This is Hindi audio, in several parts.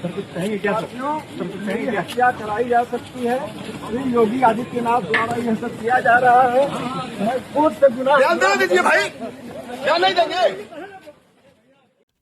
सर कुछ कहेंगे क्या सर? सर कुछ कहेंगे क्या? हत्या कराई जा सकती है, श्री योगी आदित्यनाथ द्वारा यह सब किया जा रहा है। कोर्ट से गुनाह बयान दे दीजिए भाई, क्या नहीं देंगे।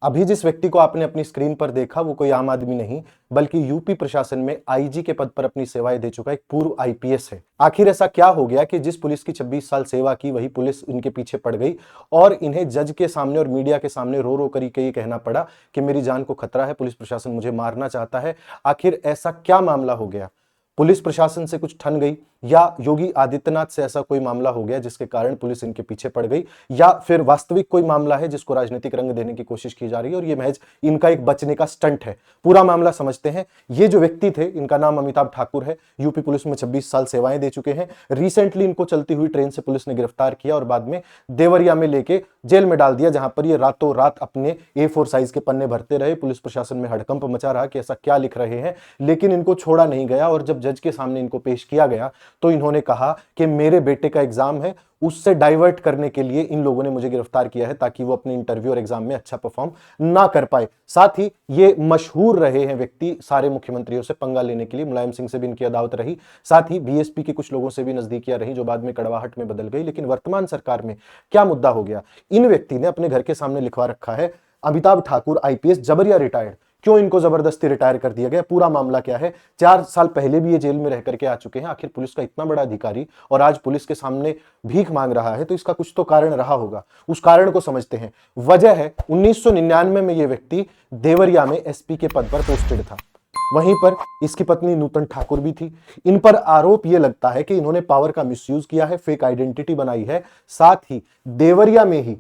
अभी जिस व्यक्ति को आपने अपनी स्क्रीन पर देखा वो कोई आम आदमी नहीं बल्कि यूपी प्रशासन में आईजी के पद पर अपनी सेवाएं दे चुका एक पूर्व आईपीएस है। आखिर ऐसा क्या हो गया कि जिस पुलिस की 26 साल सेवा की वही पुलिस इनके पीछे पड़ गई और इन्हें जज के सामने और मीडिया के सामने रो रो कर ये कहना पड़ा कि मेरी जान को खतरा है, पुलिस प्रशासन मुझे मारना चाहता है। आखिर ऐसा क्या मामला हो गया? पुलिस प्रशासन से कुछ ठन गई या योगी आदित्यनाथ से ऐसा कोई मामला हो गया जिसके कारण पुलिस इनके पीछे पड़ गई, या फिर वास्तविक कोई मामला है जिसको राजनीतिक रंग देने की कोशिश की जा रही है और ये महज इनका एक बचने का स्टंट है? पूरा मामला समझते हैं। ये जो व्यक्ति थे इनका नाम अमिताभ ठाकुर है, यूपी पुलिस में 26 साल सेवाएं दे चुके हैं। रिसेंटली इनको चलती हुई ट्रेन से पुलिस ने गिरफ्तार किया और बाद में देवरिया में लेके जेल में डाल दिया, जहां पर ये रातों रात अपने A4 साइज के पन्ने भरते रहे। पुलिस प्रशासन में हड़कंप मचा रहा कि ऐसा क्या लिख रहे हैं, लेकिन इनको छोड़ा नहीं गया और जब जज के सामने इनको पेश किया गया तो इन्होंने कहा कि मेरे बेटे का एग्जाम है, उससे डाइवर्ट करने के लिए इन लोगों ने मुझे गिरफ्तार किया है ताकि वो अपने इंटरव्यू और एग्जाम में अच्छा परफॉर्म ना कर पाए। साथ ही ये मशहूर रहे हैं व्यक्ति सारे मुख्यमंत्रियों से पंगा लेने के लिए। मुलायम सिंह से भी इनकी अदावत रही, साथ ही बीएसपी के कुछ लोगों से भी नजदीकियां रही जो बाद में कड़वाहट में बदल गई। लेकिन वर्तमान सरकार में क्या मुद्दा हो गया? इन व्यक्ति ने अपने घर के सामने लिखवा रखा है अमिताभ ठाकुर आईपीएस जबरिया रिटायर्ड। क्यों इनको जबरदस्ती रिटायर कर दिया गया? पूरा मामला क्या है? 4 साल पहले भी ये जेल में रह करके आ चुके हैं। आखिर पुलिस का इतना बड़ा अधिकारी और आज पुलिस के सामने भीख मांग रहा है तो इसका कुछ तो कारण रहा होगा। उस कारण को समझते हैं। वजह है 1999 में ये व्यक्ति देवरिया में एसपी के पद पर पोस्टेड था। वहीं पर इसकी पत्नी नूतन ठाकुर भी थी। इन पर आरोप यह लगता है कि इन्होंने पावर का मिसयूज किया है, फेक आइडेंटिटी बनाई है। साथ ही देवरिया में ही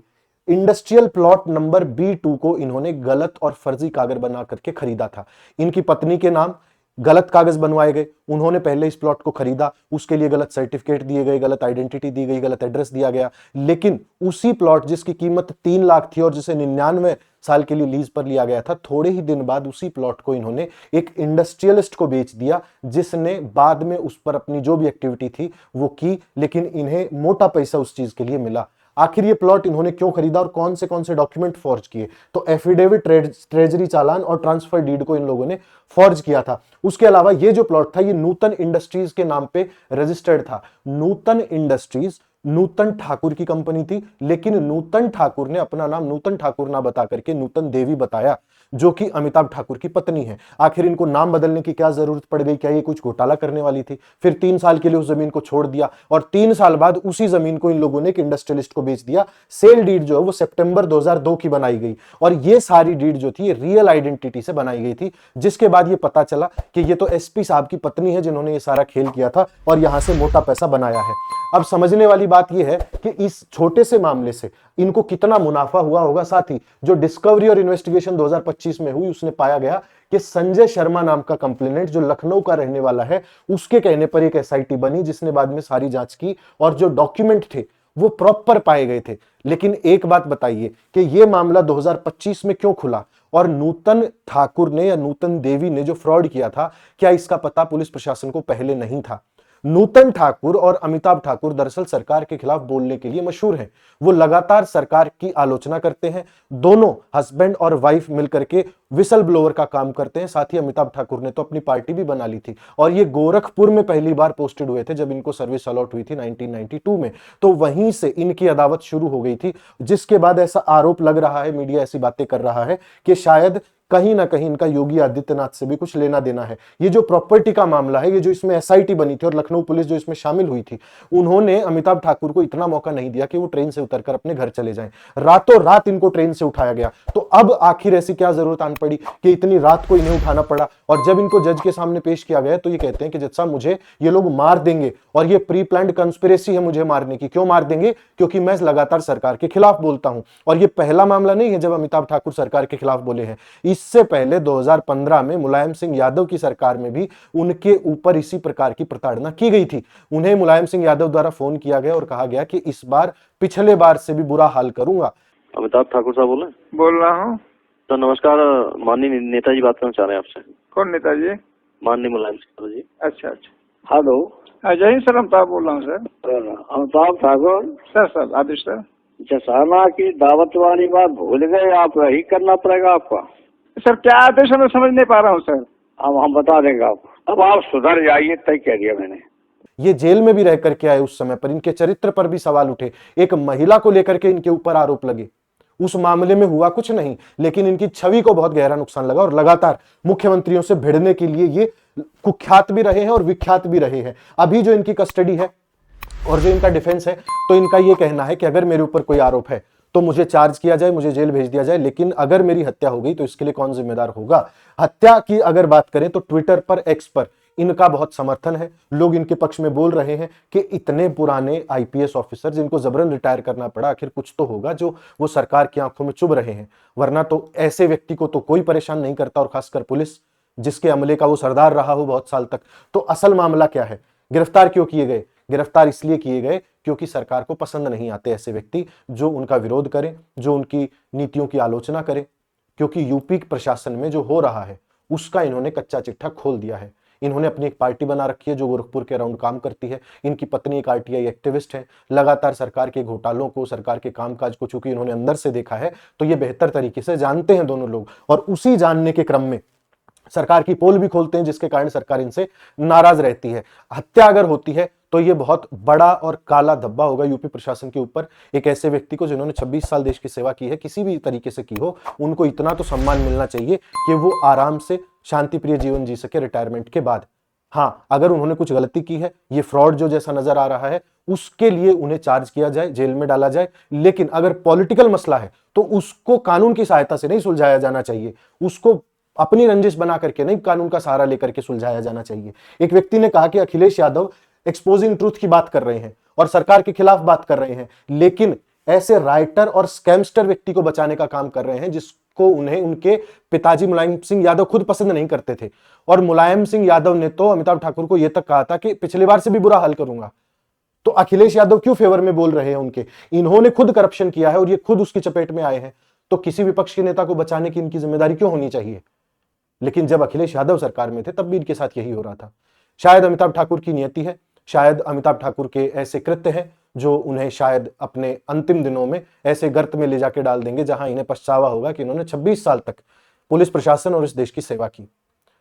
इंडस्ट्रियल प्लॉट नंबर B2 को इन्होंने गलत और फर्जी कागज बना करके खरीदा था। इनकी पत्नी के नाम गलत कागज बनवाए गए। उन्होंने पहले इस प्लॉट को खरीदा, उसके लिए गलत सर्टिफिकेट दिए गए, गलत आइडेंटिटी दी गई, गलत एड्रेस दिया गया। लेकिन उसी प्लॉट जिसकी कीमत 3 लाख थी और जिसे 99 साल के लिए लीज पर लिया गया था, थोड़े ही दिन बाद उसी प्लॉट को इन्होंने एक इंडस्ट्रियलिस्ट को बेच दिया, जिसने बाद में उस पर अपनी जो भी एक्टिविटी थी वो की, लेकिन इन्हें मोटा पैसा उस चीज के लिए मिला। आखिर ये प्लॉट इन्होंने क्यों खरीदा और कौन से डॉक्यूमेंट फॉर्ज किए? तो एफिडेविट, ट्रेजरी चालान और ट्रांसफर डीड को इन लोगों ने फॉर्ज किया था। उसके अलावा ये जो प्लॉट था ये नूतन इंडस्ट्रीज के नाम पे रजिस्टर्ड था। नूतन इंडस्ट्रीज नूतन ठाकुर की कंपनी थी, लेकिन नूतन ठाकुर ने अपना नाम नूतन ठाकुर ना बता करके नूतन देवी बताया, जो कि अमिताभ ठाकुर की पत्नी है। आखिर इनको नाम बदलने की क्या जरूरत पड़ गई? क्या ये कुछ घोटाला करने वाली थी? फिर 3 साल के लिए उस जमीन को छोड़ दिया और 3 साल बाद उसी जमीन को इन लोगों ने एक इंडस्ट्रियलिस्ट को बेच दिया। सेल डीड जो है वो सितंबर 2002 की बनाई गई और ये सारी डीड जो थी रियल आइडेंटिटी से बनाई गई थी, जिसके बाद ये पता चला कि ये तो एसपी साहब की पत्नी है जिन्होंने ये सारा खेल किया था और यहां से मोटा पैसा बनाया है। अब समझने वाली बात यह है कि इस छोटे से मामले से इनको कितना मुनाफा हुआ होगा। साथ ही जो डिस्कवरी और इन्वेस्टिगेशन 2025 में हुई उसने पाया गया कि संजय शर्मा नाम का कंप्लेनेंट जो लखनऊ का रहने वाला है, उसके कहने पर एक एसआईटी बनी जिसने बाद में सारी जांच की और जो डॉक्यूमेंट थे वो प्रॉपर पाए गए थे। लेकिन एक बात बताइए कि यह मामला 2025 में क्यों खुला और नूतन ठाकुर ने या नूतन देवी ने जो फ्रॉड किया था, क्या इसका पता पुलिस प्रशासन को पहले नहीं था? नूतन ठाकुर और अमिताभ ठाकुर दरअसल सरकार के खिलाफ बोलने के लिए मशहूर हैं। वो लगातार सरकार की आलोचना करते हैं। दोनों हस्बैंड और वाइफ मिलकर के विसल ब्लोअर का काम करते हैं। साथ ही अमिताभ ठाकुर ने तो अपनी पार्टी भी बना ली थी और ये गोरखपुर में पहली बार पोस्टेड हुए थे जब इनको सर्विस अलॉट हुई थी 1992 में। तो वहीं से इनकी अदावत शुरू हो गई थी, जिसके बाद ऐसा आरोप लग रहा है, मीडिया ऐसी बातें कर रहा है कि शायद कहीं ना कहीं इनका योगी आदित्यनाथ से भी कुछ लेना देना है। ये जो प्रॉपर्टी का मामला है, ये जो इसमें एसआईटी बनी थी और लखनऊ पुलिस जो इसमें शामिल हुई थी, उन्होंने अमिताभ ठाकुर को इतना मौका नहीं दिया कि वो ट्रेन से उतरकर अपने घर चले जाएं। रातों रात इनको ट्रेन से उठाया गया। तो अब आखिर ऐसी क्या जरूरत आन पड़ी कि इतनी रात को इन्हें उठाना पड़ा? और जब इनको जज के सामने पेश किया गया तो ये कहते हैं कि जज साहब मुझे ये लोग मार देंगे और ये प्री प्लान्ड कंस्पिरेसी है मुझे मारने की। क्यों मार देंगे? क्योंकि मैं लगातार सरकार के खिलाफ बोलता हूं। और ये पहला मामला नहीं है जब अमिताभ ठाकुर सरकार के खिलाफ बोले हैं। इससे पहले 2015 में मुलायम सिंह यादव की सरकार में भी उनके ऊपर इसी प्रकार की प्रताड़ना की गई थी। उन्हें मुलायम सिंह यादव द्वारा फोन किया गया और कहा गया कि इस बार पिछले बार से भी बुरा हाल करूंगा। अमिताभ ठाकुर साहब बोल रहा हूँ। तो नमस्कार, माननीय नेताजी बात करना चाह रहे हैं आपसे। कौन नेताजी? माननीय मुलायम सिंह जी। अच्छा। हेलो, जय हिंद सर, अमिताभ बोल रहा हूँ सर। अमिताभ ठाकुर सर आदेश सर। जसाना की दावत वाली बात भूल गए आप, यही करना पड़ेगा आपका। सर क्या आदेश है मैं समझ नहीं पा रहा हूँ सर। अब हम बता देंगे आपको। अब आप सुधर जाइए, तय कह दिया मैंने। ये जेल में भी रह करके आए उस समय पर, इनके चरित्र पर भी सवाल उठे, एक महिला को लेकर के इनके ऊपर आरोप लगे। उस मामले में हुआ कुछ नहीं, लेकिन इनकी छवि को बहुत गहरा नुकसान लगा और लगातार मुख्यमंत्रियों से भिड़ने के लिए ये कुख्यात भी रहे हैं और विख्यात भी रहे हैं। अभी जो इनकी कस्टडी है और जो इनका डिफेंस है, तो इनका ये कहना है कि अगर मेरे ऊपर कोई आरोप है तो मुझे चार्ज किया जाए, मुझे जेल भेज दिया जाए, लेकिन अगर मेरी हत्या हो गई तो इसके लिए कौन जिम्मेदार होगा। हत्या की अगर बात करें तो ट्विटर पर, एक्स पर इनका बहुत समर्थन है। लोग इनके पक्ष में बोल रहे हैं कि इतने पुराने आईपीएस ऑफिसर जिनको जबरन रिटायर करना पड़ा, आखिर कुछ तो होगा जो वो सरकार की आंखों में चुभ रहे हैं, वरना तो ऐसे व्यक्ति को तो कोई परेशान नहीं करता, और खासकर पुलिस जिसके अमले का वो सरदार रहा हो बहुत साल तक। तो असल मामला क्या है, गिरफ्तार क्यों किए गए? गिरफ्तार इसलिए किए गए क्योंकि सरकार को पसंद नहीं आते ऐसे व्यक्ति जो उनका विरोध करें, जो उनकी नीतियों की आलोचना करें, क्योंकि यूपी प्रशासन में जो हो रहा है उसका इन्होंने कच्चा चिट्ठा खोल दिया है। इन्होंने अपनी एक पार्टी बना रखी है जो गोरखपुर के अराउंड काम करती है। इनकी पत्नी एक आरटीआई एक्टिविस्ट है। लगातार सरकार के घोटालों को, सरकार के कामकाज को चूंकि इन्होंने अंदर से देखा है, तो ये बेहतर तरीके से जानते हैं दोनों लोग, और उसी जानने के क्रम में सरकार की पोल भी खोलते हैं, जिसके कारण सरकार इनसे नाराज रहती है। हत्या अगर होती है तो ये बहुत बड़ा और काला धब्बा होगा यूपी प्रशासन के ऊपर। एक ऐसे व्यक्ति को जिन्होंने 26 साल देश की सेवा की है, किसी भी तरीके से की हो, उनको इतना तो सम्मान मिलना चाहिए कि वो आराम से शांतिप्रिय जीवन जी सके रिटायरमेंट के बाद। हाँ, अगर उन्होंने कुछ गलती की है, ये फ्रॉड जो जैसा नजर आ रहा है, उसके लिए उन्हें चार्ज किया जाए, जेल में डाला जाए। लेकिन अगर पॉलिटिकल मसला है तो उसको कानून की सहायता से नहीं सुलझाया जाना चाहिए, उसको अपनी रंजिश बना करके नहीं, कानून का सहारा लेकर के सुलझाया जाना चाहिए। एक व्यक्ति ने कहा कि अखिलेश यादव एक्सपोजिंग ट्रूथ की बात कर रहे हैं और सरकार के खिलाफ बात कर रहे हैं, लेकिन ऐसे राइटर और स्कैमस्टर व्यक्ति को बचाने का काम कर रहे हैं जिसको उन्हें उनके पिताजी मुलायम सिंह यादव खुद पसंद नहीं करते थे। और मुलायम सिंह यादव ने तो अमिताभ ठाकुर को यह तक कहा था कि पिछली बार से भी बुरा हाल करूंगा। तो अखिलेश यादव क्यों फेवर में बोल रहे हैं उनके? इन्होंने खुद करप्शन किया है और ये खुद उसकी चपेट में आए हैं, तो किसी विपक्ष के नेता को बचाने की इनकी जिम्मेदारी क्यों होनी चाहिए? लेकिन जब अखिलेश यादव सरकार में थे तब भी इनके साथ यही हो रहा था। शायद अमिताभ ठाकुर की नियति है, शायद अमिताभ ठाकुर के ऐसे कृत्य हैं जो उन्हें शायद अपने अंतिम दिनों में ऐसे गर्त में ले जाके डाल देंगे जहां इन्हें पछतावा होगा कि इन्होंने 26 साल तक पुलिस प्रशासन और इस देश की सेवा की।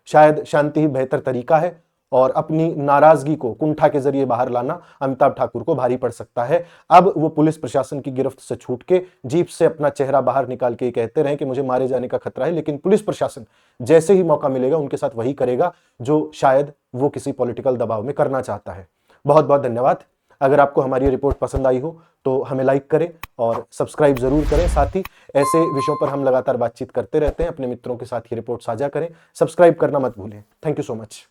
शायद शांति ही बेहतर तरीका है और अपनी नाराजगी को कुंठा के जरिए बाहर लाना अमिताभ ठाकुर को भारी पड़ सकता है। अब वो पुलिस प्रशासन की गिरफ्त से छूट के जीप से अपना चेहरा बाहर निकाल के कहते रहे कि मुझे मारे जाने का खतरा है, लेकिन पुलिस प्रशासन जैसे ही मौका मिलेगा उनके साथ वही करेगा जो शायद वो किसी पॉलिटिकल दबाव में करना चाहता है। बहुत बहुत धन्यवाद। अगर आपको हमारी रिपोर्ट पसंद आई हो तो हमें लाइक करें और सब्सक्राइब जरूर करें। साथ ही ऐसे विषयों पर हम लगातार बातचीत करते रहते हैं। अपने मित्रों के साथ ये रिपोर्ट साझा करें। सब्सक्राइब करना मत भूलें। Thank you so much.